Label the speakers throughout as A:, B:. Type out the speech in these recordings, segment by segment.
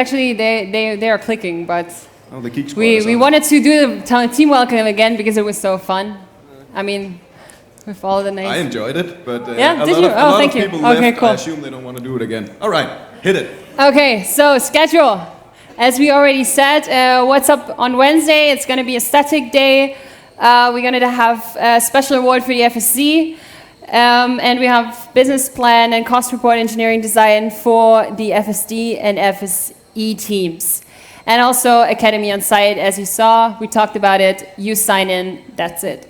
A: Actually, they are clicking, but
B: Oh, the Geek Squad
A: we wanted to do the team welcome again because it was so fun. I mean, with all the names.
B: I enjoyed it, but
A: Yeah,
B: a
A: did
B: lot
A: you?
B: of,
A: Oh,
B: a lot
A: thank
B: of
A: you.
B: people
A: Okay,
B: left.
A: cool.
B: I assume they don't want to do it again. All right, hit it.
A: Okay, so schedule. As we already said, what's up on Wednesday? It's going to be a static day. We're going to have a special award for the FSC. And we have business plan and cost report engineering design for the FSD and FSE teams. And also Academy on site, as you saw. We talked about it. You sign in. That's it.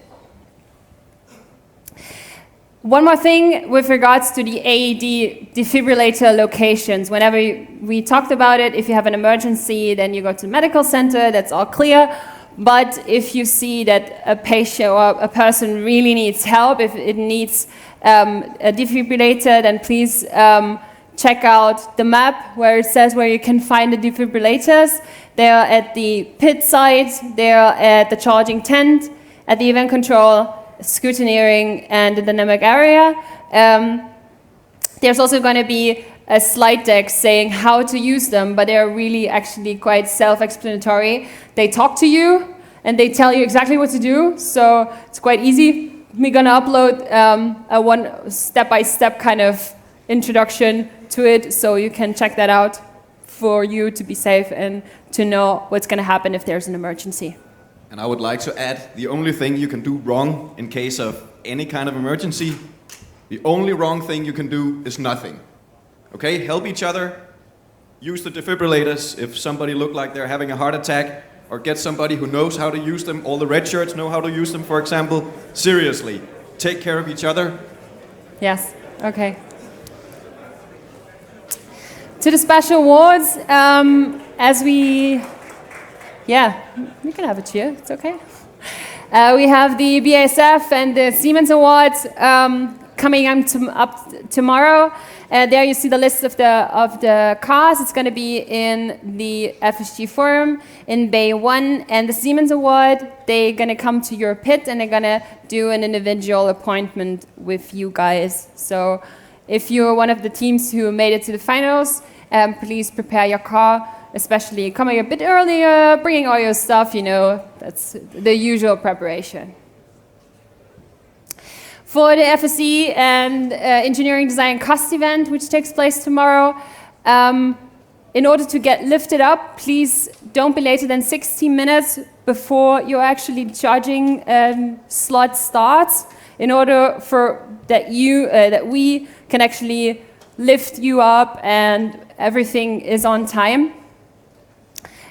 A: One more thing with regards to the AED defibrillator locations. Whenever we talked about it, if you have an emergency, then you go to the medical center. That's all clear. But if you see that a patient or a person really needs help, if it needs a defibrillator, then please check out the map where it says where you can find the defibrillators. They are at the pit site, they are at the charging tent, at the event control, scrutineering, and the dynamic area. There's also going to be a slide deck saying how to use them, but they're really actually quite self-explanatory. They talk to you and they tell you exactly what to do, so it's quite easy. We're gonna upload a one step-by-step kind of introduction to it, so you can check that out for you to be safe and to know what's gonna happen if there's an emergency.
B: And I would like to add, the only thing you can do wrong in case of any kind of emergency, the only wrong thing you can do is nothing. Okay, help each other, use the defibrillators if somebody look like they're having a heart attack, or get somebody who knows how to use them. All the red shirts know how to use them, for example. Seriously, take care of each other.
A: Yes, okay. To the special awards, you can have a cheer, it's okay. We have the BASF and the Siemens Awards coming up tomorrow. There you see the list of the cars. It's going to be in the FSG Forum in Bay 1. And the Siemens Award, they're going to come to your pit and they're going to do an individual appointment with you guys. So if you're one of the teams who made it to the finals, please prepare your car, especially coming a bit earlier, bringing all your stuff, that's the usual preparation. For the FSE and Engineering Design Cost event, which takes place tomorrow, in order to get lifted up, please don't be later than 60 minutes before your actually charging slot starts, in order for that we can actually lift you up and everything is on time.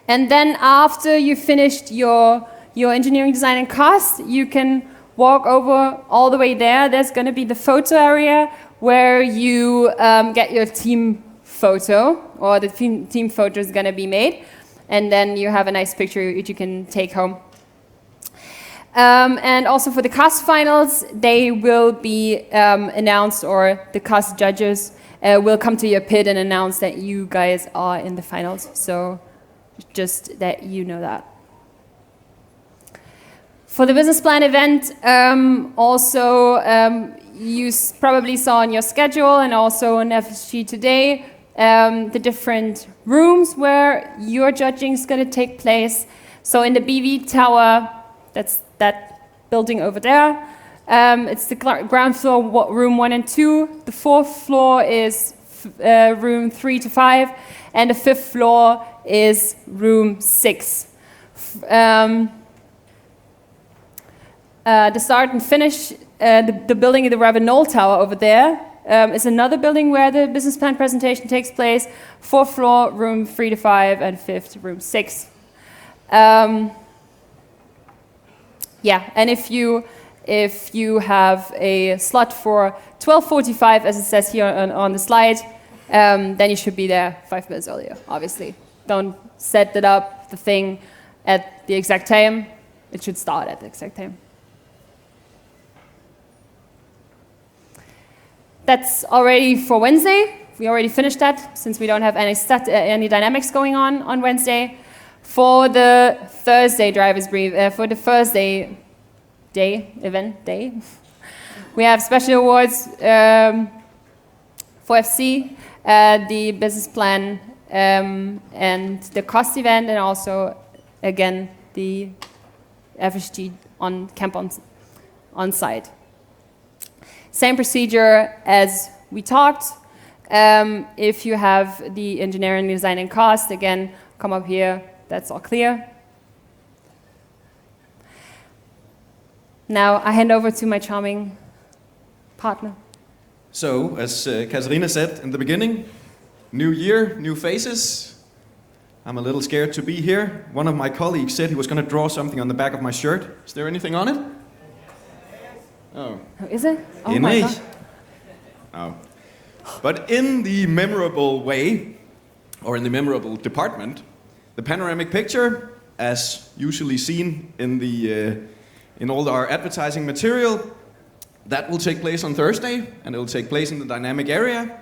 A: And then after you finished your engineering design and cost, you can walk over all the way there. There's going to be the photo area where you get your team photo, or the team photo is going to be made. And then you have a nice picture which you can take home. And also for the CAS finals, they will be announced, or the CAS judges will come to your pit and announce that you guys are in the finals. So just that you know that. For the business plan event, you probably saw on your schedule and also on FSG today, the different rooms where your judging is going to take place. So in the BV tower, that's that building over there. It's the ground floor, room 1 and 2. The 4th floor is room 3 to 5, and the 5th floor is room 6. The start and finish, the building in the Ravenol Tower over there is another building where the business plan presentation takes place. 4th floor, room 3 to 5, and 5th, room 6. And if you have a slot for 12:45, as it says here on the slide, then you should be there 5 minutes earlier, obviously. Don't set it up, the thing, at the exact time. It should start at the exact time. That's already for Wednesday. We already finished that, since we don't have any dynamics going on Wednesday. For the Thursday driver's brief, for the Thursday event day, we have special awards for FC, the business plan and the cost event, and also, again, the FSG on camp on site. Same procedure as we talked. If you have the engineering, design, and cost, again, come up here. That's all clear. Now I hand over to my charming partner.
B: So, as Katarina said in the beginning, new year, new faces. I'm a little scared to be here. One of my colleagues said he was going to draw something on the back of my shirt. Is there anything on it? Oh.
A: Oh, is it? Oh my God.
B: Oh. But in the memorable way, or in the memorable department, the panoramic picture, as usually seen in in all our advertising material, that will take place on Thursday, and it will take place in the dynamic area.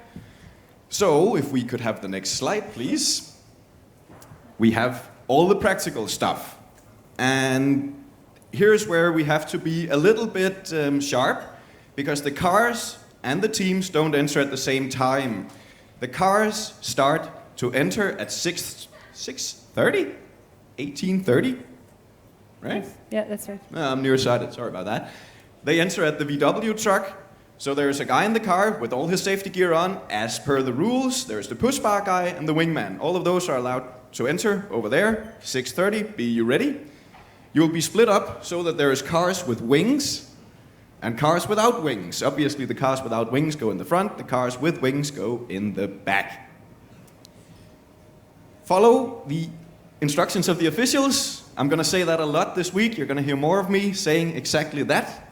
B: So, if we could have the next slide, please. We have all the practical stuff. And here's where we have to be a little bit sharp, because the cars and the teams don't enter at the same time. The cars start to enter at 6:30? 18:30? Right?
A: Yeah, that's right.
B: I'm nearsighted, sorry about that. They enter at the VW truck. So there's a guy in the car with all his safety gear on, as per the rules. There's the push bar guy and the wingman. All of those are allowed to enter over there, 6:30. Be you ready? You'll be split up so that there is cars with wings and cars without wings. Obviously, the cars without wings go in the front. The cars with wings go in the back. Follow the instructions of the officials. I'm going to say that a lot this week. You're going to hear more of me saying exactly that.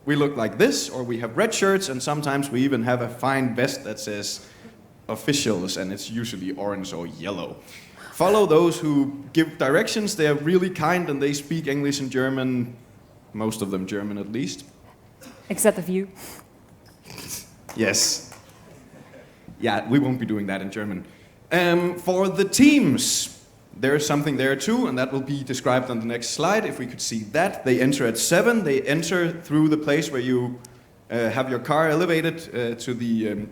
B: We look like this, or we have red shirts, and sometimes we even have a fine vest that says officials, and it's usually orange or yellow. Follow those who give directions. They are really kind, and they speak English and German, most of them German at least.
A: Except of you.
B: Yes. Yeah, we won't be doing that in German. For the teams, there's something there too, and that will be described on the next slide. If we could see that. They enter at 7. They enter through the place where you have your car elevated to the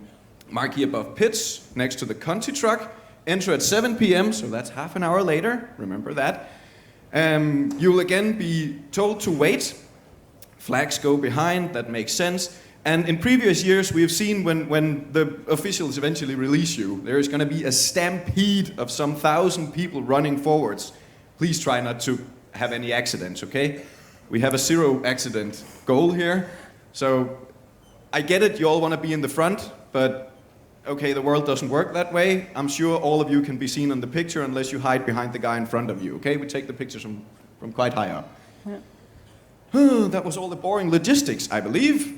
B: marquee above pits, next to the Conti truck. Enter at 7 p.m., so that's half an hour later. Remember that. You'll again be told to wait. Flags go behind, that makes sense. And in previous years, we have seen when the officials eventually release you, there is going to be a stampede of some 1,000 people running forwards. Please try not to have any accidents, okay? We have a 0 accident goal here. So I get it, you all want to be in the front, but okay, the world doesn't work that way. I'm sure all of you can be seen on the picture unless you hide behind the guy in front of you, okay? We take the pictures from quite high up. Yeah. That was all the boring logistics, I believe.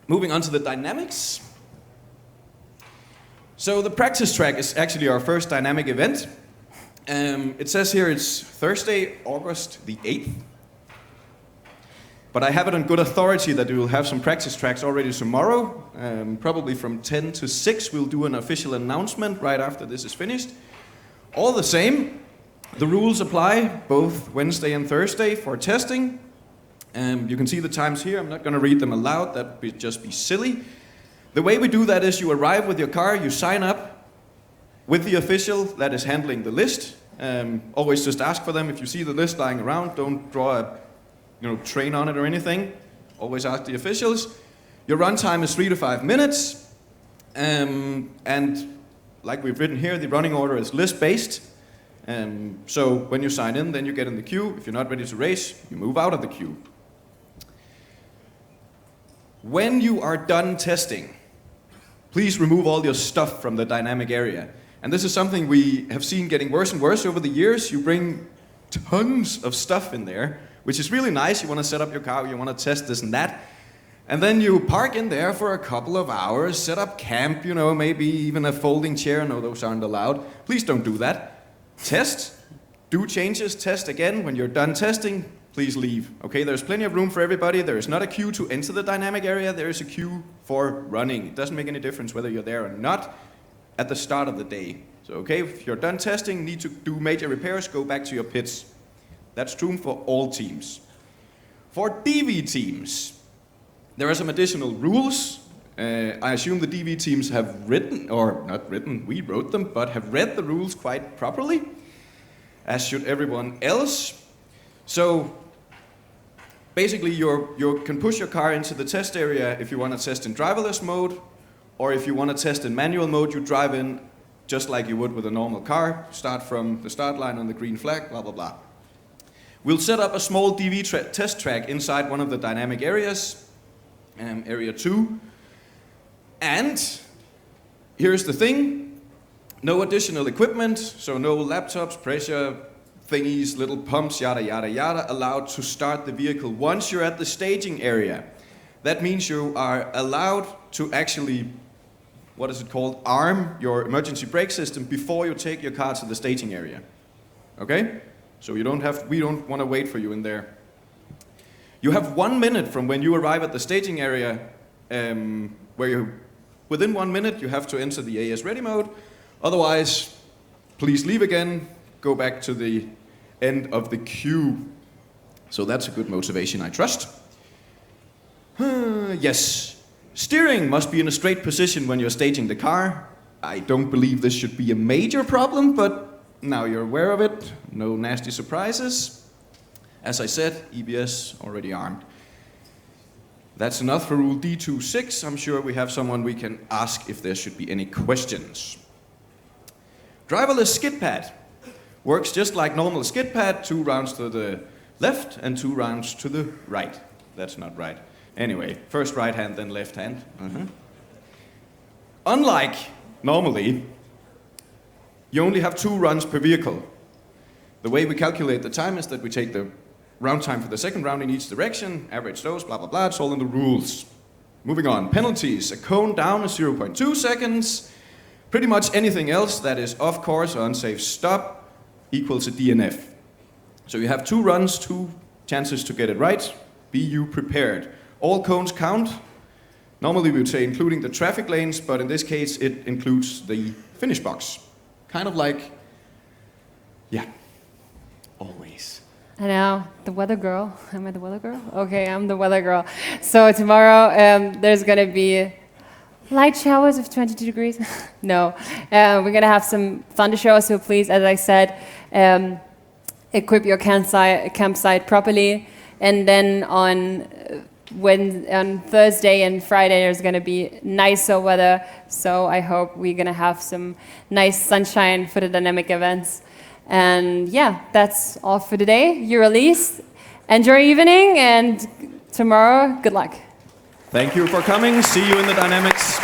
B: Moving on to the dynamics. So the practice track is actually our first dynamic event. It says here it's Thursday, August the 8th. But I have it on good authority that we will have some practice tracks already tomorrow. Probably from 10 to 6 we'll do an official announcement right after this is finished. All the same, the rules apply both Wednesday and Thursday for testing. You can see the times here. I'm not going to read them aloud. That would just be silly. The way we do that is you arrive with your car, you sign up with the official that is handling the list. Always just ask for them. If you see the list lying around, don't draw a train on it or anything. Always ask the officials. Your run time is 3 to 5 minutes. And like we've written here, the running order is list-based. So when you sign in, then you get in the queue. If you're not ready to race, you move out of the queue. When you are done testing, please remove all your stuff from the dynamic area. And this is something we have seen getting worse and worse over the years. You bring tons of stuff in there, which is really nice. You want to set up your car, you want to test this and that. And then you park in there for a couple of hours, set up camp, maybe even a folding chair. No, those aren't allowed. Please don't do that. Test, do changes, test again. When you're done testing, please leave. Okay, there's plenty of room for everybody. There is not a queue to enter the dynamic area. There is a queue for running. It doesn't make any difference whether you're there or not at the start of the day. So, okay, if you're done testing, need to do major repairs, go back to your pits. That's true for all teams. For DV teams, there are some additional rules. I assume the DV teams have written, or not written, we wrote them, but have read the rules quite properly, as should everyone else. So basically you can push your car into the test area if you want to test in driverless mode, or if you want to test in manual mode, you drive in just like you would with a normal car, start from the start line on the green flag, blah, blah, blah. We'll set up a small DV test track inside one of the dynamic areas, area 2. And here's the thing, no additional equipment, so no laptops, pressure thingies, little pumps, yada, yada, yada, allowed to start the vehicle once you're at the staging area. That means you are allowed to actually, what is it called, arm your emergency brake system before you take your car to the staging area. Okay? So we don't want to wait for you in there. You have 1 minute from when you arrive at the staging area, within 1 minute you have to enter the AS ready mode. Otherwise, please leave again, go back to the end of the queue. So that's a good motivation, I trust. Yes, steering must be in a straight position when you're staging the car. I don't believe this should be a major problem, but now you're aware of it. No nasty surprises. As I said, EBS already armed. That's enough for rule D26. I'm sure we have someone we can ask if there should be any questions. Driverless Skidpad works just like normal Skidpad, 2 rounds to the left and 2 rounds to the right. That's not right. Anyway, first right hand, then left hand. Unlike normally, you only have 2 runs per vehicle. The way we calculate the time is that we take the round time for the second round in each direction, average those, blah, blah, blah, it's all in the rules. Moving on, penalties. A cone down is 0.2 seconds. Pretty much anything else that is off course or unsafe stop equals a DNF. So you have 2 runs, 2 chances to get it right. Be you prepared. All cones count. Normally we would say including the traffic lanes, but in this case it includes the finish box. Kind of like, yeah, always.
A: I know, the weather girl. Am I the weather girl? Okay, I'm the weather girl. So tomorrow there's going to be light showers of 22 degrees. No, we're going to have some thunder showers, so please, as I said, equip your campsite properly. And then on Thursday and Friday there's going to be nicer weather, so I hope we're going to have some nice sunshine for the dynamic events. And yeah, that's all for today. You're released. Enjoy your evening, and tomorrow, good luck.
B: Thank you for coming. See you in the dynamics.